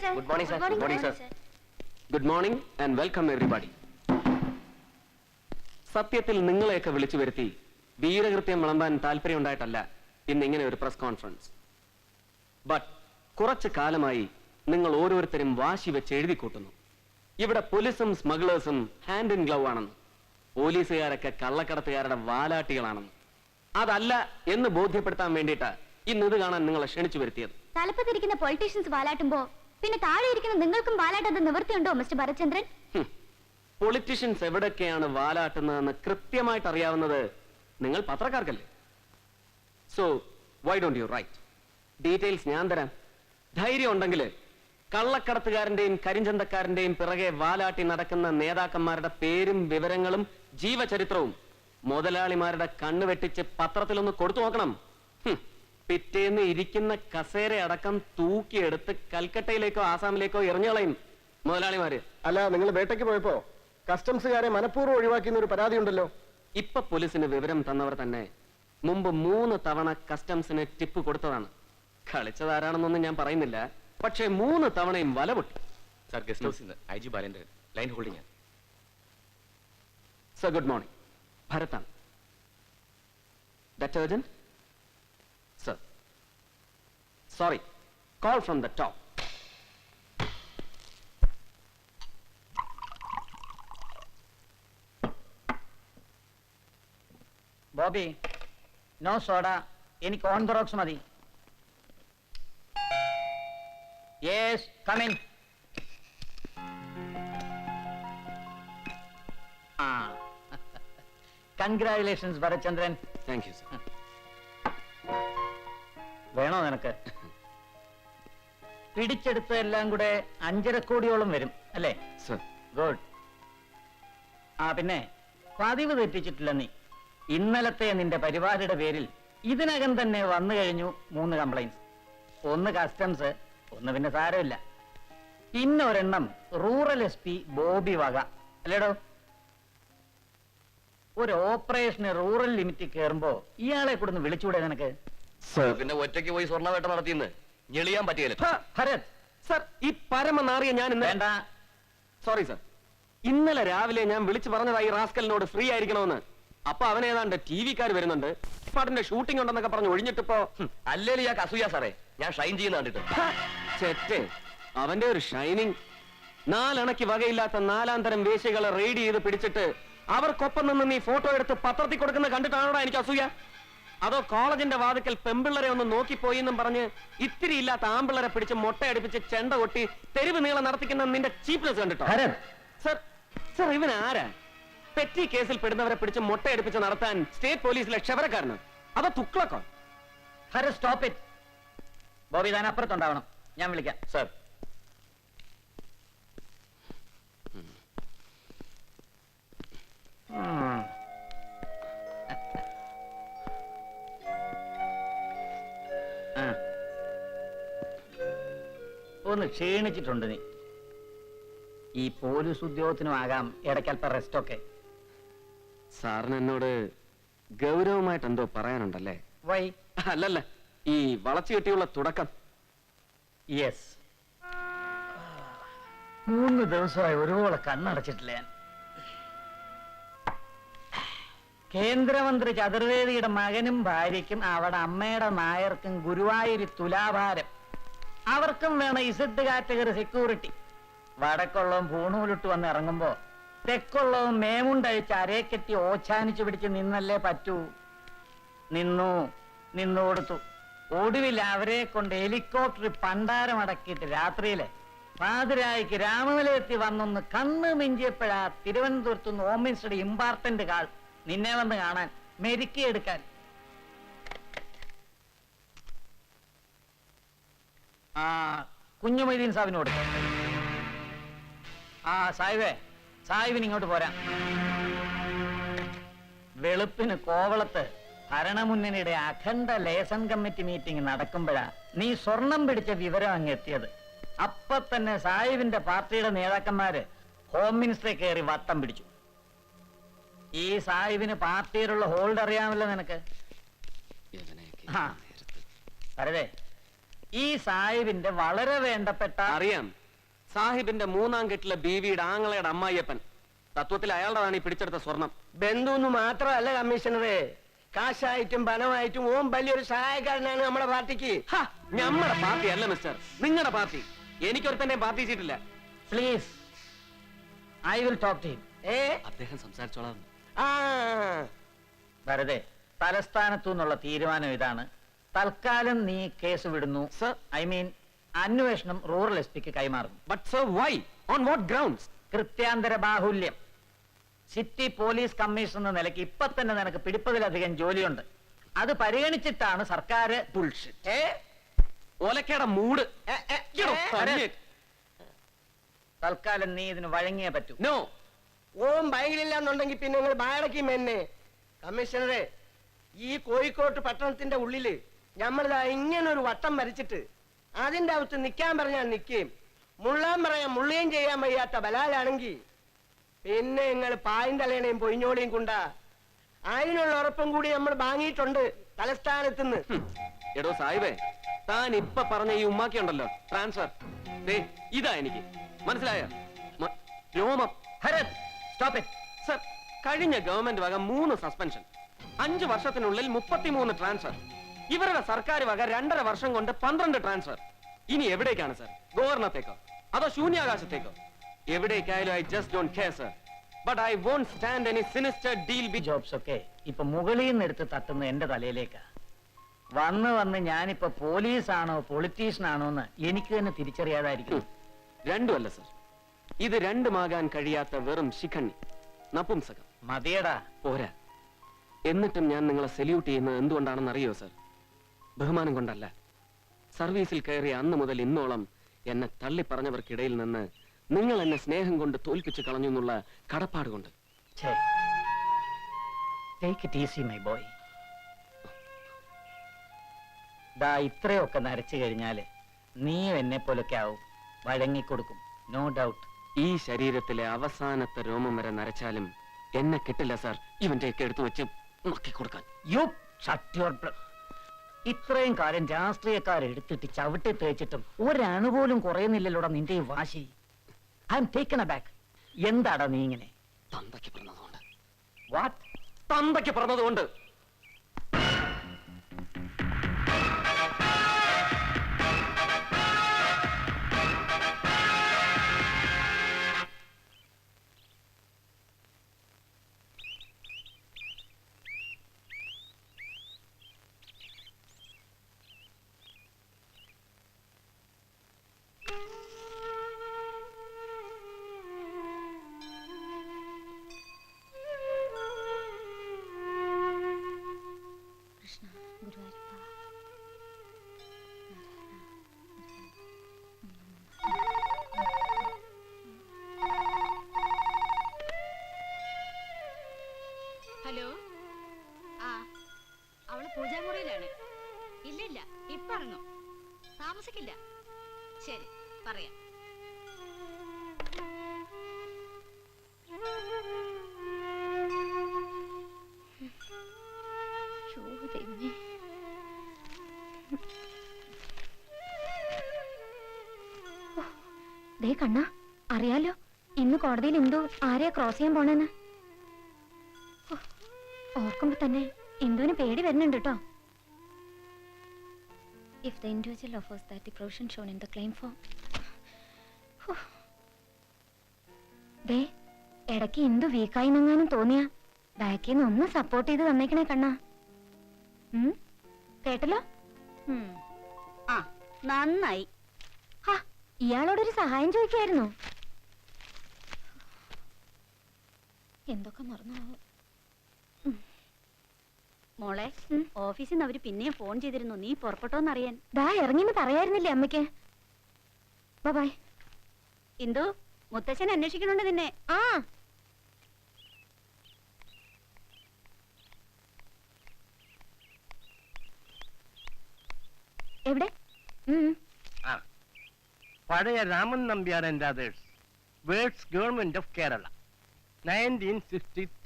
sir. Good morning, sir. Good morning, sir. Good morning and welcome everybody. സത്യത്തിൽ നിങ്ങളെയൊക്കെ വിളിച്ചു വരുത്തി വീരകൃത്യം വിളമ്പാൻ താല്പര്യം ഉണ്ടായിട്ടല്ല ഇന്ന് ഇങ്ങനെ ഒരു പ്രസ് കോൺഫറൻസ്. ബട്ട് കുറച്ചു കാലമായി നിങ്ങൾ ഓരോരുത്തരും വാശി വെച്ച് എഴുതി കൂട്ടുന്നു ഇവിടെ പോലീസും സ്മഗ്ലേഴ്സും ഹാൻഡ് ഇൻ ഗ്ലൗ ആണെന്ന്, പോലീസുകാരൊക്കെ കള്ളക്കടത്തുകാരുടെ വാലാട്ടികളാണെന്ന്. അതല്ല എന്ന് ബോധ്യപ്പെടുത്താൻ വേണ്ടിയിട്ടാ ഇന്ന് ഇത് കാണാൻ നിങ്ങളെ ക്ഷണിച്ചു വരുത്തിയത്. തലപ്പത്തിരിക്കുന്ന പൊളിറ്റീഷ്യൻസ് വാലാട്ടുമ്പോ പിന്നെ താഴെ ഇരിക്കുന്ന നിങ്ങൾക്കും വാലാട്ടത് നിവൃത്തിയുണ്ടോ മിസ്റ്റർ ഭരത്ചന്ദ്രൻ? പൊളിറ്റീഷ്യൻസ് എവിടൊക്കെയാണ് വാലാട്ടുന്നതെന്ന് കൃത്യമായിട്ട് അറിയാവുന്നത് നിങ്ങൾ പത്രക്കാർക്കല്ലേ. So why don't you write details? ഞാൻ തരാം. ധൈര്യം ഉണ്ടെങ്കിൽ കള്ളക്കടത്തുകാരന്റെയും കരിഞ്ചന്തക്കാരന്റെയും പിറകെ വാലാട്ടി നടക്കുന്ന നേതാക്കന്മാരുടെ പേരും വിവരങ്ങളും ജീവചരിത്രവും മുതലാളിമാരുടെ കണ്ണു വെട്ടിച്ച് പത്രത്തിലൊന്ന് കൊടുത്തു നോക്കണം. പിറ്റേന്ന് ഇരിക്കുന്ന കസേര അടക്കം തൂക്കിയെടുത്ത് കൽക്കട്ടയിലേക്കോ ആസാമിലേക്കോ എറിഞ്ഞുകളയും മുതലാളിമാര്. അല്ല, നിങ്ങൾ വേട്ടയ്ക്ക് പോയപ്പോ കസ്റ്റംസുകാരെ മനഃപൂർവ്വം ഒഴിവാക്കിയെന്ന് ഒരു പരാതി ഉണ്ടല്ലോ. ഇപ്പൊ പോലീസിന് വിവരം തന്നവർ തന്നെ മുമ്പ് 3 തവണ കസ്റ്റംസിന് ടിപ്പ് കൊടുത്തതാണ്. കളിച്ചതാരാണെന്നൊന്നും ഞാൻ പറയുന്നില്ല, പക്ഷേ 3 തവണയും വല പൊട്ടി. സർ, ഗസ്റ്റ് ഹൗസിൽ IG Balendran, line holding. Sir, good morning. ഭരതാണ്. That urgent? Sir. Sorry. Call from the top. Bobby, no soda, എനിക്ക് ഓൺ ദ റോക്സ് മതി. Yes, come in. Congratulations Bharathchandran. Thank you, sir. വേണോ നിനക്ക്? പിടിച്ചെടുത്തതെല്ലാം കൂടെ 5.5 കോടിയോളം വരും അല്ലേ? Sir. ഗുഡ്. പിന്നെ പതിവ് തെറ്റിച്ചിട്ടില്ല നീ. ഇന്നലത്തെ നിന്റെ പരിപാടിയുടെ പേരിൽ ഇതിനകം തന്നെ വന്നു കഴിഞ്ഞു 3 കംപ്ലൈന്റ്സ്. ഒന്ന് കസ്റ്റംസ്, ഒന്ന് പിന്നെ സാരമില്ല, പിന്നെ ഒരെണ്ണം റൂറൽ SP ബോബി വക അല്ലേടോ. ഒരു ഓപ്പറേഷന് റൂറൽ ലിമിറ്റിൽ കയറുമ്പോ ഇയാളെ കൂടെ ഒന്ന് വിളിച്ചുകൂടെ നിനക്ക്? പിന്നെ ഒറ്റയ്ക്ക് പോയി സ്വർണ്ണവേട്ട നടത്തിയെന്ന് ഞെളിയാൻ പറ്റിയല്ലോ. ഭരത് സർ, ഈ പരമനാറിയ ഞാൻ വേണ്ട. സോറി സർ, ഇന്നലെ രാവിലെ ഞാൻ വിളിച്ചു പറഞ്ഞതായി റാസ്കലിനോട് ഫ്രീ ആയിരിക്കണമെന്ന്. അപ്പൊ അവനേതാണ്ട് TV-ക്കാർ വരുന്നുണ്ട്, പാട്ടിന്റെ ഷൂട്ടിംഗ് ഉണ്ടെന്നൊക്കെ പറഞ്ഞു ഒഴിഞ്ഞിട്ടിപ്പോ. അല്ലേലും ഞാൻ കസൂയ സാറേ, ഞാൻ ഷൈൻ ചെയ്യുന്ന കണ്ടിട്ട്. ചെറ്റേ, അവന്റെ ഒരു ഷൈനിങ്. 4 അണയ്ക്ക് വകയില്ലാത്ത 4-ാം തരം വേശ്യകളെ റെയ്ഡ് ചെയ്ത് പിടിച്ചിട്ട് അവർക്കൊപ്പം നിന്ന് നീ ഫോട്ടോ എടുത്ത് പത്രത്തിൽ കൊടുക്കുന്ന കണ്ടിട്ടാണോടാ എനിക്ക് അസൂയ? അതോ കോളേജിന്റെ വാതിക്കൽ പെമ്പിള്ളരെ ഒന്ന് നോക്കിപ്പോയി എന്നും പറഞ്ഞ് ഇത്തിരി ഇല്ലാത്ത ആമ്പിള്ളരെ പിടിച്ച് മൊട്ടയടിപ്പിച്ച് ചെണ്ട കൊട്ടി തെരുവ് നീളം നടത്തിക്കുന്ന നിന്റെ ചീപ്നെസ് കണ്ടിട്ടോ? സർ, സർ, ഇവൻ ആരാ? പെറ്റി കേസിൽ പെടുന്നവരെ പിടിച്ച് മൊട്ടയടിപ്പിച്ച് നടത്താൻ സ്റ്റേറ്റ് പോലീസിലെ ക്ഷവരക്കാരന്? അതോ തുക്ലക്കോ? Stop it. ബോബി, താൻ അപ്പുറത്തുണ്ടാവണം, ഞാൻ വിളിക്കാം. സർ, ഒന്ന് ക്ഷീണിച്ചിട്ടുണ്ട് നീ. ഈ പോലീസ് ഉദ്യോഗത്തിനും ആകാം ഇടയ്ക്കൽപ്പം റെസ്റ്റൊക്കെ. സാറിന് എന്നോട് ഗൗരവമായിട്ട് എന്തോ പറയാനുണ്ടല്ലേ? വൈ? അല്ലല്ല, ഈ വളച്ചു കെട്ടിയുള്ള തുടക്കം. യെസ്, 3 ദിവസമായി ഒരുപോലെ കണ്ണടച്ചിട്ടില്ല ഞാൻ. കേന്ദ്രമന്ത്രി ചതുർവേദിയുടെ മകനും ഭാര്യയ്ക്കും അവിടെ അമ്മയുടെ നായർക്കും ഗുരുവായൂർ തുലാഭാരം. അവർക്കും വേണം ഇസഡ് കാറ്റഗറി സെക്യൂരിറ്റി. വടക്കുള്ളവും പൂണൂലിട്ട് വന്ന് ഇറങ്ങുമ്പോ തെക്കുള്ളവും മേമുണ്ടഴിച്ച് അരേക്കെട്ടി ഓച്ചാനിച്ചു പിടിച്ച് നിന്നല്ലേ പറ്റൂ. നിന്നു കൊടുത്തു. ഒടുവിൽ അവരെ കൊണ്ട് ഹെലികോപ്റ്റർ പണ്ടാരമടക്കിയിട്ട് രാത്രിയിലെ പാതിരായിക്ക് രാമനിലയത്തി വന്നൊന്ന് കണ്ണ് മിഞ്ചിയപ്പോഴാ തിരുവനന്തപുരത്തുനിന്ന് ഹോം മിനിസ്റ്ററുടെ ഇമ്പോർട്ടന്റ് കാൾ നിന്നെ വന്ന് കാണാൻ, മെരുക്കിയെടുക്കാൻ. കുഞ്ഞുമൊയ്തീൻ സാഹിബിനോട്. സാഹിബിന് ഇങ്ങോട്ട് പോരാ. വെളുപ്പിന് കോവളത്ത് ഭരണമുന്നണിയുടെ അഖണ്ഡ ലേസൺ കമ്മിറ്റി മീറ്റിംഗ് നടക്കുമ്പോഴാ നീ സ്വർണം പിടിച്ച വിവരം അങ്ങ് എത്തിയത്. അപ്പൊ തന്നെ സാഹിബിന്റെ പാർട്ടിയുടെ നേതാക്കന്മാര് ഹോം മിനിസ്റ്ററെ കയറി വട്ടം പിടിച്ചു. ഈ സാഹിബിന് പാർട്ടിയിലുള്ള ഹോൾഡ് അറിയാമല്ലോ നിനക്ക്. ഭരതേ, ഈ സാഹിബിന്റെ വളരെ വേണ്ടപ്പെട്ട അറിയാം, സാഹിബിന്റെ മൂന്നാം കെട്ടിലെ ബീവിയുടെ ആങ്ങളയുടെ അമ്മായിയപ്പൻ. തത്വത്തിൽ അയാളുടെതാണ് ഈ പിടിച്ചെടുത്ത സ്വർണം. ബന്ധുന്ന് മാത്രമല്ല കമ്മീഷണറെ, കാശായിട്ടും പണമായിട്ടും ഓം വലിയൊരു സഹായക്കാരനാണ് നമ്മുടെ പാർട്ടിക്ക്. ഹ, ഞമ്മടെ പാർട്ടി അല്ല മിസ്റ്റർ, നിങ്ങളുടെ പാർട്ടി. എനിക്കൊരുത്തന്നെ പാർട്ടി ചെയ്തിട്ടില്ല. Please, I will talk to him. അദ്ദേഹം സംസാരിച്ചോളാം. ആ വെറുതെ തലസ്ഥാനത്തു നിന്നുള്ള തീരുമാനം ഇതാണ്. തൽക്കാലം നീ കേസ് വിടുന്നു. Sir. ഐ മീൻ അന്വേഷണം റൂറൽ എസ് പിക്ക് കൈമാറുന്നു. But sir why? On what grounds? കൃത്യാന്തര ബാഹുല്യം. സിറ്റി പോലീസ് കമ്മീഷണർ എന്ന നിലയ്ക്ക് ഇപ്പൊ തന്നെ നിനക്ക് പിടിപ്പതിലധികം ജോലിയുണ്ട്. അത് പരിഗണിച്ചിട്ടാണ് സർക്കാർ ബുൾഷിറ്റ്. ഓലക്കയുടെ മൂട്. തൽക്കാലം നീ ഇതിന് വഴങ്ങിയേ പറ്റൂ. നോ. ഓം ബൈലില്ല എന്നുണ്ടെങ്കിൽ പിന്നെ നിങ്ങൾ ബാടക്കും എന്നെ. കമ്മീഷണറെ, ഈ കോഴിക്കോട്ട് പട്ടണത്തിന്റെ ഉള്ളില് നമ്മളിതാ ഇങ്ങനെ ഒരു വട്ടം വരച്ചിട്ട് അതിന്റെ അകത്ത് നിൽക്കാൻ പറഞ്ഞാൽ നിൽക്കുകയും മുള്ളാൻ പറയാൻ മുള്ളുകയും ചെയ്യാൻ വയ്യാത്ത ബലാലാണെങ്കിൽ പിന്നെ നിങ്ങൾ പായും തലേണയും പൊയിഞ്ഞോളിയും കൊണ്ടാ. അതിനുള്ള ഉറപ്പും കൂടി നമ്മൾ വാങ്ങിയിട്ടുണ്ട് തലസ്ഥാനത്തുനിന്ന്. എടോ സാഹിബേ, താൻ ഇപ്പൊ പറഞ്ഞ ഈ ഉമ്മാക്കി ഉണ്ടല്ലോ ട്രാൻസ്ഫർ, ഇതാ എനിക്ക് മനസ്സിലായ രോമം. Bharat, stop it. സർ, കഴിഞ്ഞ ഗവൺമെന്റ് വക 3 സസ്പെൻഷൻ, 5 വർഷത്തിനുള്ളിൽ 33 ട്രാൻസ്ഫർ. ഇവരുടെ സർക്കാർ വക 2.5 വർഷം കൊണ്ട് 12 ട്രാൻസ്ഫർ. ഇനി എവിടേക്കാണ് സർ? ഗവർണത്തേക്കോ അതോ ശൂന്യാകാശത്തേക്കോ? എവിടേക്കായാലും I just don't care sir. But I won't stand any sinister deal ഈ ജോബ്സ് ഒക്കെ ഇപ്പൊ മുകളിൽ നിന്ന് എടുത്ത് തട്ടുന്ന എന്റെ തലയിലേക്കാ. വന്ന് ഞാനിപ്പോ പോലീസാണോ പൊളിറ്റീഷ്യൻ ആണോ എന്ന് എനിക്ക് തന്നെ തിരിച്ചറിയാതായിരിക്കും. രണ്ടുമല്ല സർ, ഇത് രണ്ടുമാകാൻ കഴിയാത്ത വെറും ശിഖണ്ഡി, നപുംസകം. മതിയടാ. പോരാ. എന്നിട്ടും ഞാൻ നിങ്ങളെ സല്യൂട്ട് ചെയ്യുന്നത് എന്തുകൊണ്ടാണെന്ന് അറിയോ സർ? ബഹുമാനം കൊണ്ടല്ല. സർവീസിൽ കയറിയ അന്ന് മുതൽ ഇന്നോളം എന്നെ തള്ളിപ്പറഞ്ഞവർക്കിടയിൽ നിന്ന് നിങ്ങൾ എന്നെ സ്നേഹം കൊണ്ട് തോൽപ്പിച്ചു കളഞ്ഞു എന്നുള്ള കടപ്പാട് കൊണ്ട്. Take it easy my boy. ദാ ഇത്രയൊക്കെ നരച്ചു കഴിഞ്ഞാല് നീയും എന്നെ പോലൊക്കെ ആവും. വഴങ്ങിക്കൊടുക്കും, നോ ഡൗട്ട്. ഈ ശരീരത്തിലെ അവസാനത്തെ രോമം വരെ നരച്ചാലും എന്നെ കിട്ടില്ല സാർ ഇവന്റെയൊക്കെ എടുത്തു വെച്ച് നക്കിക്കൊടുക്കാൻ. You shut your blood. ഇത്രയും കാലം രാഷ്ട്രീയക്കാരെടുത്തിട്ട് ചവിട്ടി തേച്ചിട്ടും ഒരണുപോലും കുറയുന്നില്ലല്ലോടാ നിന്റെ ഈ വാശി. I M taken aback. എന്താടാ നീ ഇങ്ങനെ? തന്തയ്ക്ക് പറഞ്ഞതുകൊണ്ട്. വാട്ട്? തന്തയ്ക്ക് പറഞ്ഞതുകൊണ്ട്. ഹലോ, ആ അവള് പൂജാമുറിയിലാണ്. ഇല്ലില്ല, ഇപ്പൊ ഇറങ്ങും, താമസിക്കില്ല. ശരി, പറയാം. ദേ കണ്ണാ, അറിയാലോ ഇന്ന് കോടതിയിൽ എന്തോ ആരെയാ ക്രോസ് ചെയ്യാൻ പോണെന്ന്. ഓർക്കുമ്പോ തന്നെ എന്തുവിന് പേടി വരുന്നുണ്ട് കേട്ടോ. If the individual offers that the provision shown in the claim form. ദേ ഇടയ്ക്ക് എന്തു വീക്കായി എന്നെങ്ങാനും തോന്നിയാ ബാക്കിൽ നിന്ന് ഒന്ന് സപ്പോർട്ട് ചെയ്ത് തന്നേക്കണേ കണ്ണാ. കേട്ടല്ലോ? ആ, നന്നായി. ഇയാളോടൊരു സഹായം ചോദിക്കായിരുന്നു. എന്തൊക്കെ മറന്നു മോളെ, ഓഫീസിൽ നിന്ന് അവര് പിന്നെയും ഫോൺ ചെയ്തിരുന്നു, നീ പുറപ്പെട്ടോന്നറിയാൻ. ദാ ഇറങ്ങിന്ന് പറയായിരുന്നില്ലേ അമ്മയ്ക്ക്? ബൈ. ഇന്ദു, മുത്തച്ഛൻ അന്വേഷിക്കണുണ്ട് നിന്നെ. ആ എവിടെ? പഴയ Raman Nambiar and others, words government of Kerala, 1963.